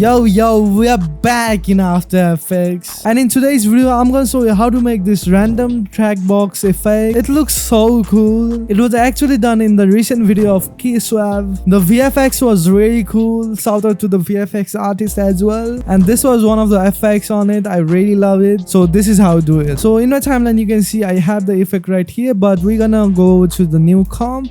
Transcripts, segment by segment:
Yo, we are back in After Effects, and in today's video I'm gonna show you how to make this random track box effect. It looks so cool. It was actually done in the recent video of SUBCRIBE. The VFX was really cool. Shout out to the VFX artist as well, and this was one of the effects on it. I really love it. So this is how I do it. So in my timeline you can see I have the effect right here, but we're gonna go to the new comp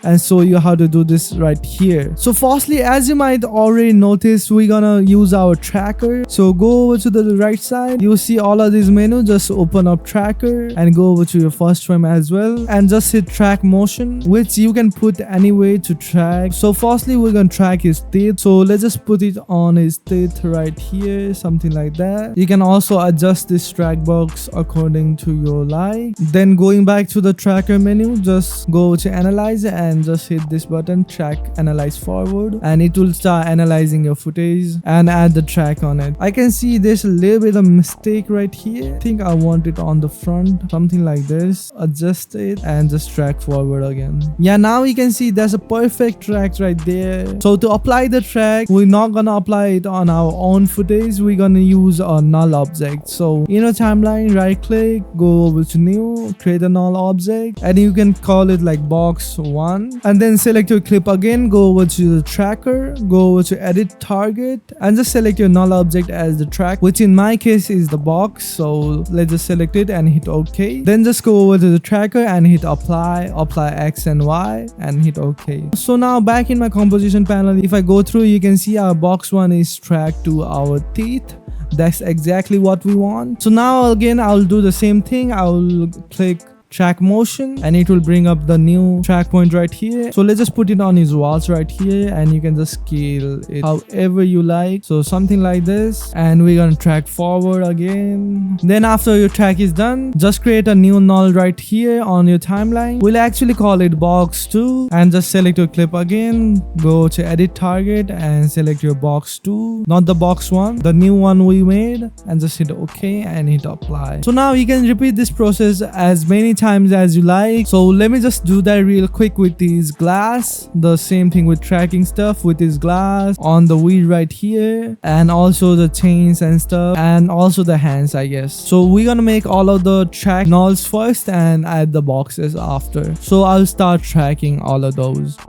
and show you how to do this right here. So firstly, as you might already notice, we're gonna use our tracker. So go over to the right side, you see all of these menus. Just open up tracker and go over to your first frame as well, and just hit track motion, which you can put any way to track. So firstly, we're gonna track his teeth, so let's just put it on his teeth right here, something like that. You can also adjust this track box according to your like. Then going back to the tracker menu, just go to analyze and just hit this button, track analyze forward, and it will start analyzing your footage and add the track on it. I can see there's a little bit of mistake right here. I think I want it on the front, something like this. Adjust it and just track forward again. Yeah, now you can see there's a perfect track right there. So to apply the track, we're not gonna apply it on our own footage. We're gonna use a null object. So in a timeline, right click, go over to new, create a null object, and you can call it like box 1, and then select your clip again, go over to the tracker, go over to edit target, and just select your null object as the track, which in my case is the box. So let's just select it and hit OK. Then just go over to the tracker and hit apply X and Y, and hit OK. So now back in my composition panel, if I go through, you can see our box 1 is tracked to our teeth. That's exactly what we want. So now again, I'll do the same thing. I'll click track motion and it will bring up the new track point right here. So let's just put it on his walls right here, and you can just scale it however you like. So something like this, and we're gonna track forward again. Then after your track is done, just create a new null right here on your timeline. We'll actually call it box 2, and just select your clip again, go to edit target and select your box 2, not the box 1, the new one we made, and just hit OK and hit apply. So now you can repeat this process as many times as you like. So let me just do that real quick with his glass. The same thing with tracking stuff with his glass on the wheel right here, and also the chains and stuff, and also the hands, I guess. So we're gonna make all of the track nulls first and add the boxes after. So I'll start tracking all of those.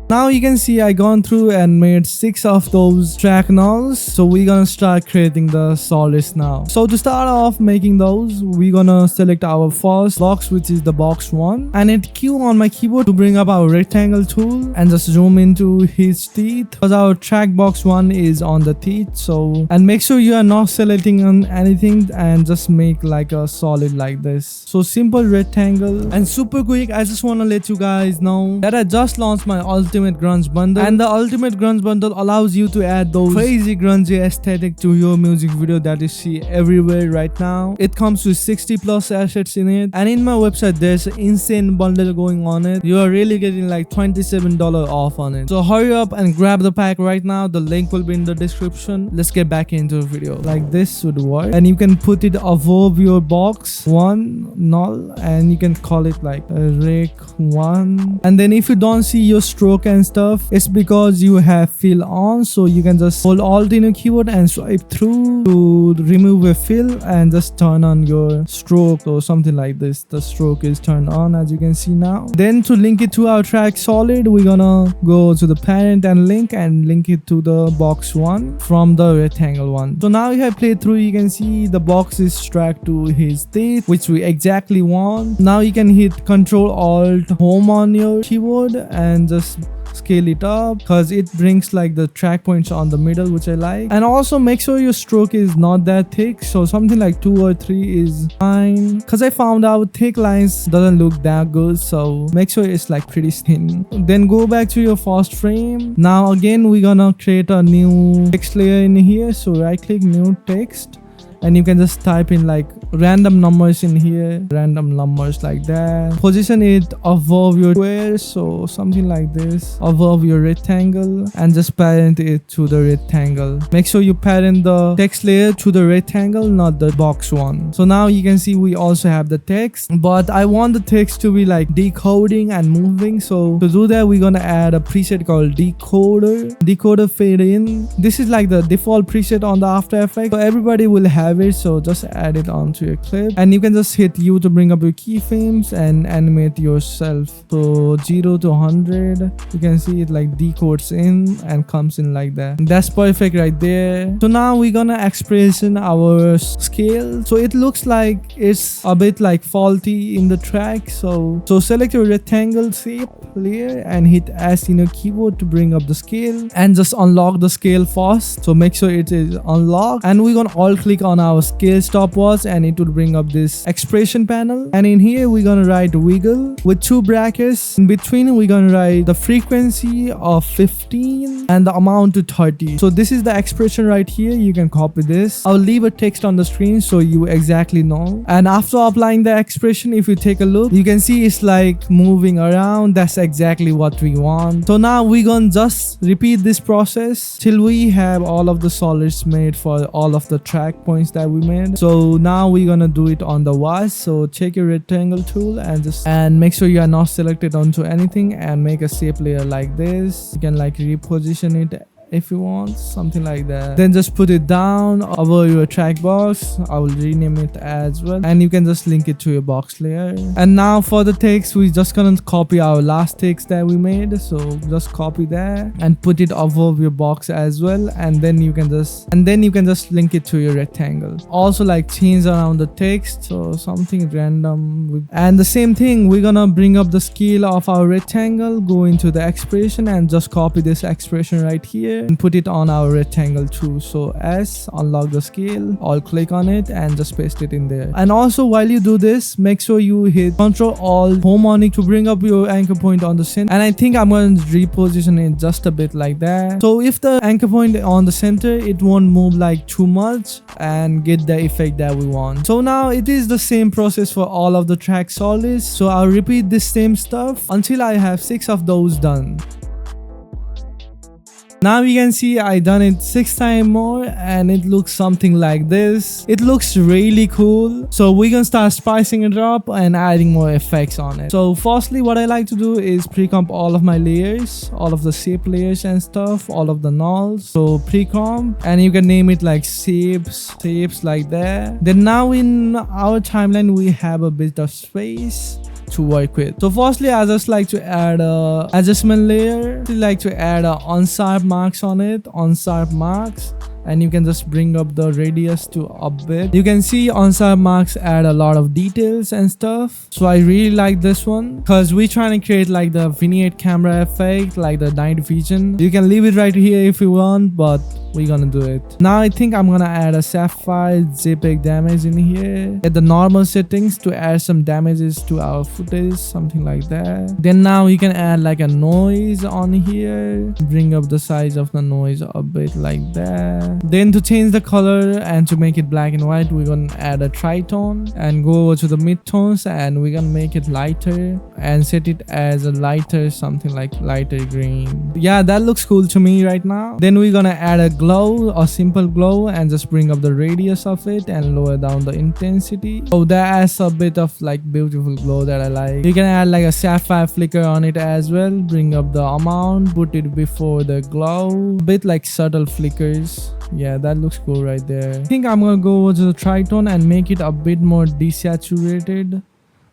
Now you can see I gone through and made 6 of those track nulls. So we're gonna start creating the solids now. So to start off making those, we're gonna select our first box, which is the box 1, and hit Q on my keyboard to bring up our rectangle tool, and just zoom into his teeth, because our track box 1 is on the teeth. So, and make sure you are not selecting on anything, and just make like a solid like this. So simple rectangle. And super quick, I just want to let you guys know that I just launched my ultimate grunge bundle, and the ultimate grunge bundle allows you to add those crazy grungy aesthetic to your music video that you see everywhere right now. It comes with 60+ assets in it, and in my website there's an insane bundle going on it. You are really getting like $27 off on it. So hurry up and grab the pack right now. The link will be in the description. Let's get back into the video. Like this would work, and you can put it above your box 1 null, and you can call it like rec 1. And then if you don't see your stroke and stuff, it's because you have fill on. So you can just hold alt in your keyboard and swipe through to remove a fill, and just turn on your stroke or something like this. The stroke is turned on, as you can see now. Then to link it to our track solid, we're gonna go to the parent and link it to the box 1 from the rectangle one. So now if I play through, you can see the box is tracked to his teeth, which we exactly want. Now you can hit Control Alt Home on your keyboard and just scale it up, because it brings like the track points on the middle, which I like. And also make sure your stroke is not that thick, so something like 2 or 3 is fine, because I found out thick lines doesn't look that good. So make sure it's like pretty thin. Then go back to your first frame. Now again we're gonna create a new text layer in here. So right click, new text, and you can just type in like random numbers in here, random numbers like that. Position it above your square, so something like this, above your rectangle, and just parent it to the rectangle. Make sure you parent the text layer to the rectangle, not the box one. So now you can see we also have the text, but I want the text to be like decoding and moving. So to do that, we're gonna add a preset called decoder fade in. This is like the default preset on the After Effects, so everybody will have it. So just add it onto your clip, and you can just hit U to bring up your keyframes and animate yourself. So 0 to 100, you can see it like decodes in and comes in like that. And that's perfect right there. So now we're gonna expression our scale. So it looks like it's a bit like faulty in the track. So select your rectangle shape layer and hit S in your keyboard to bring up the scale, and just unlock the scale first. So make sure it is unlocked, and we're gonna alt click on our scale stopwatch, and it will bring up this expression panel. And in here we're gonna write wiggle with 2 brackets. In between we're gonna write the frequency of 15 and the amount to 30. So this is the expression right here. You can copy this. I'll leave a text on the screen so you exactly know. And after applying the expression, if you take a look, you can see it's like moving around. That's exactly what we want. So now we're gonna just repeat this process till we have all of the solids made for all of the track points that we made. So now we're gonna do it on the watch. So check your rectangle tool and make sure you are not selected onto anything, and make a shape layer like this. You can like reposition it if you want, something like that. Then just put it down over your track box. I will rename it as well, and you can just link it to your box layer. And now for the text, we're just gonna copy our last text that we made. So just copy that and put it above your box as well, and then you can just link it to your rectangle. Also like change around the text, so something random. And the same thing, we're gonna bring up the scale of our rectangle, go into the expression, and just copy this expression right here and put it on our rectangle too. So S, unlock the scale, I'll click on it and just paste it in there. And also while you do this, make sure you hit Ctrl Alt harmonic to bring up your anchor point on the center. And I think I'm going to reposition it just a bit like that. So if the anchor point on the center, it won't move like too much and get the effect that we want. So now it is the same process for all of the track solids. So I'll repeat this same stuff until I have 6 of those done. Now you can see I done it 6 times more, and it looks something like this. It looks really cool. So we're gonna start spicing it up and adding more effects on it. So firstly, what I like to do is pre-comp all of my layers, all of the shape layers and stuff, all of the nulls. So pre-comp, and you can name it like shapes like that. Then now in our timeline, we have a bit of space to work with. So firstly, I just like to add a adjustment layer. I like to add a unsharp marks on it, unsharp marks, and you can just bring up the radius to a bit. You can see unsharp marks add a lot of details and stuff. So I really like this one because we're trying to create like the vignette camera effect, like the night vision. You can leave it right here if you want, but we're gonna do it. Now I think I'm gonna add a sapphire JPEG damage in here at the normal settings to add some damages to our footage, something like that. Then now you can add like a noise on here, bring up the size of the noise a bit like that. Then to change the color and to make it black and white, we're gonna add a tritone and go over to the midtones, and we're gonna make it lighter and set it as a lighter, something like lighter green. Yeah, that looks cool to me right now. Then we're gonna add a glow, a simple glow, and just bring up the radius of it and lower down the intensity. So that adds a bit of like beautiful glow that I like. You can add like a sapphire flicker on it as well, bring up the amount, put it before the glow, a bit like subtle flickers. Yeah, that looks cool right there. I think I'm gonna go over to the tritone and make it a bit more desaturated,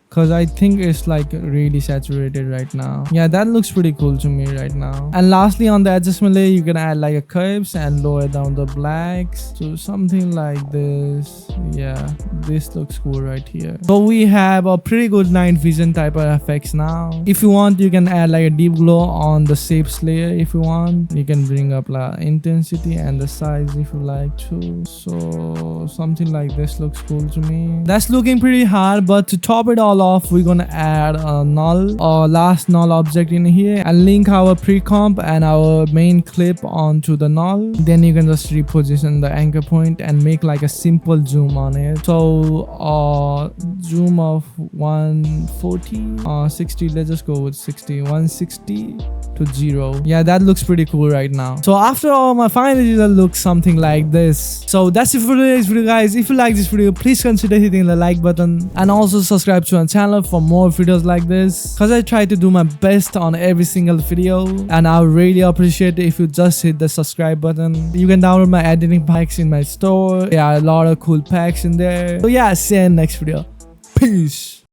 because I think it's like really saturated right now. Yeah, that looks pretty cool to me right now. And lastly, on the adjustment layer, you can add like a curves and lower down the blacks to something like this. Yeah, this looks cool right here. So we have a pretty good night vision type of effects now. If you want, you can add like a deep glow on the shapes layer. If you want, you can bring up like intensity and the size if you like to. So something like this looks cool to me. That's looking pretty hard, but to top it all all off, we're gonna add a null or last null object in here and link our pre-comp and our main clip onto the null. Then you can just reposition the anchor point and make like a simple zoom on it. So zoom of 140 60, let's just go with 60, 160 to 0. Yeah, that looks pretty cool right now. So after all, my final result looks something like this. So that's it for today's video, guys. If you like this video, please consider hitting the like button and also subscribe to our channel for more videos like this, because I try to do my best on every single video, and I really appreciate it if you just hit the subscribe button. You can download my editing packs in my store. There are a lot of cool packs in there. So yeah, see you in the next video. Peace.